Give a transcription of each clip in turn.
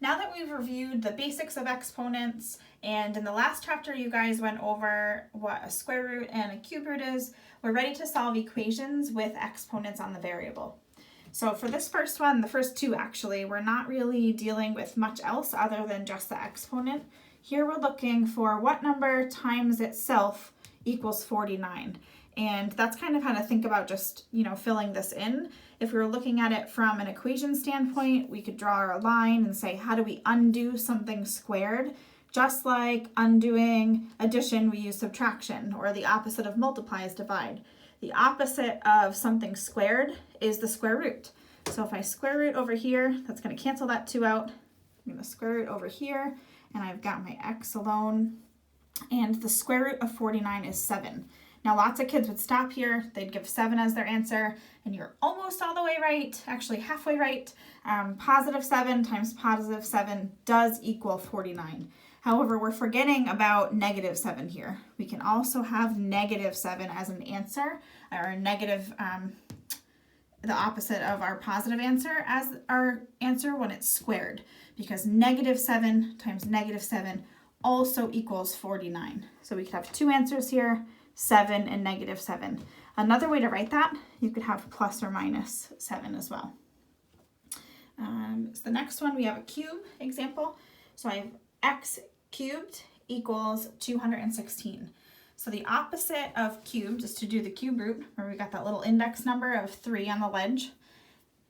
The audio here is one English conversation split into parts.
Now that we've reviewed the basics of exponents, and in the last chapter you guys went over what a square root and a cube root is, we're ready to solve equations with exponents on the variable. So for this first one, the first two actually, we're not really dealing with much else other than just the exponent. Here we're looking for what number times itself equals 49. And that's kind of how to think about just, filling this in. If we were looking at it from an equation standpoint, we could draw our line and say, how do we undo something squared? Just like undoing addition, we use subtraction, or the opposite of multiply is divide. The opposite of something squared is the square root. So if I square root over here, that's going to cancel that 2 out. I'm going to square root over here, and I've got my x alone. And the square root of 49 is 7. Now lots of kids would stop here, they'd give 7 as their answer, and you're almost all the way right, actually halfway right. Positive 7 times positive 7 does equal 49. However, we're forgetting about negative 7 here. We can also have negative 7 as an answer, or negative, the opposite of our positive answer as our answer when it's squared, because negative 7 times negative 7 also equals 49. So we could have two answers here, 7 and negative 7. Another way to write that, you could have plus or minus 7 as well. So the next one, we have a cube example. So I have x cubed equals 216. So the opposite of cubed is to do the cube root, where we got that little index number of 3 on the ledge.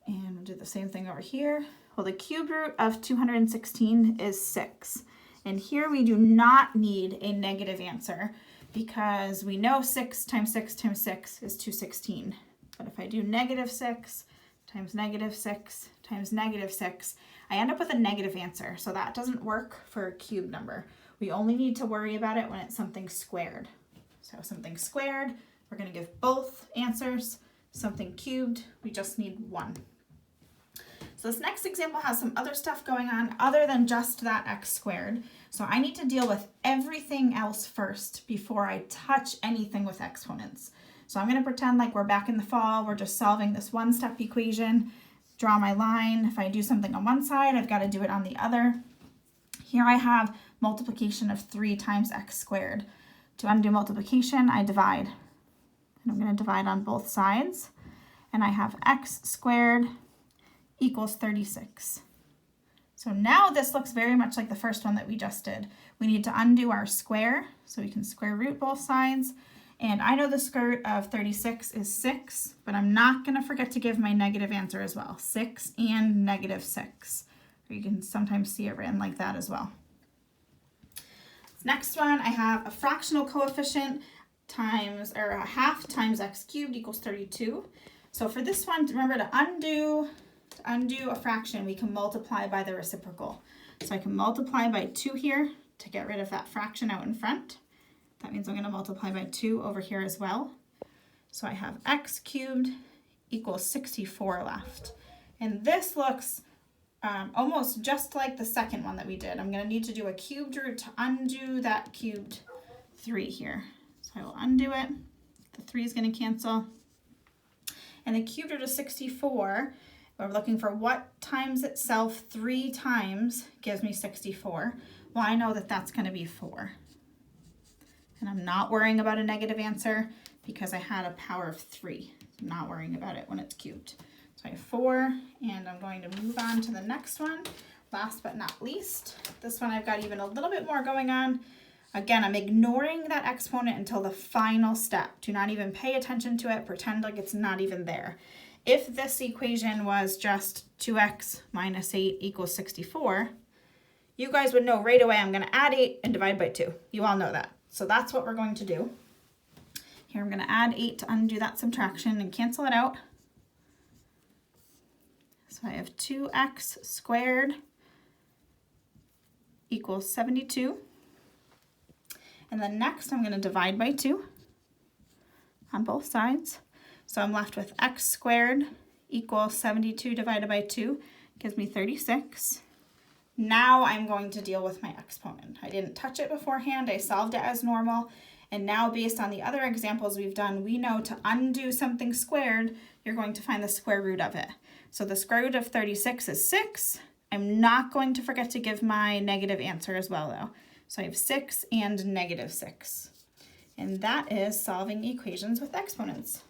And we'll do the same thing over here. Well, the cube root of 216 is 6. And here we do not need a negative answer because we know 6 times 6 times 6 is 216. But if I do negative 6 times negative 6 times negative 6, I end up with a negative answer. So that doesn't work for a cube number. We only need to worry about it when it's something squared. So something squared, we're going to give both answers. Something cubed, we just need one. So this next example has some other stuff going on other than just that x squared. So I need to deal with everything else first before I touch anything with exponents. So I'm going to pretend like we're back in the fall. We're just solving this one-step equation. Draw my line. If I do something on one side, I've got to do it on the other. Here I have multiplication of 3 times x squared. To undo multiplication, I divide. And I'm going to divide on both sides. And I have x squared equals 36. So now this looks very much like the first one that we just did. We need to undo our square, so we can square root both sides. And I know the square root of 36 is 6, but I'm not going to forget to give my negative answer as well. 6 and negative 6. Or you can sometimes see it written like that as well. Next one, I have a fractional coefficient times, or a half times x cubed equals 32. So for this one, remember to undo a fraction, we can multiply by the reciprocal. So I can multiply by 2 here to get rid of that fraction out in front. That means I'm going to multiply by 2 over here as well. So I have x cubed equals 64 left. And this looks almost just like the second one that we did. I'm going to need to do a cubed root to undo that cubed 3 here. So I will undo it. The 3 is going to cancel. And the cubed root of 64, we're looking for what times itself 3 times gives me 64. Well, I know that that's going to be 4. And I'm not worrying about a negative answer because I had a power of 3. I'm not worrying about it when it's cubed. So I have 4, and I'm going to move on to the next one. Last but not least, this one I've got even a little bit more going on. Again, I'm ignoring that exponent until the final step. Do not even pay attention to it. Pretend like it's not even there. If this equation was just 2x minus 8 equals 64, you guys would know right away I'm going to add 8 and divide by 2. You all know that. So that's what we're going to do. Here I'm going to add 8 to undo that subtraction and cancel it out. So I have 2x squared equals 72. And then next I'm going to divide by 2 on both sides. So I'm left with x squared equals 72 divided by 2 gives me 36. Now I'm going to deal with my exponent. I didn't touch it beforehand. I solved it as normal. And now based on the other examples we've done, we know to undo something squared, you're going to find the square root of it. So the square root of 36 is 6. I'm not going to forget to give my negative answer as well though. So I have 6 and negative 6. And that is solving equations with exponents.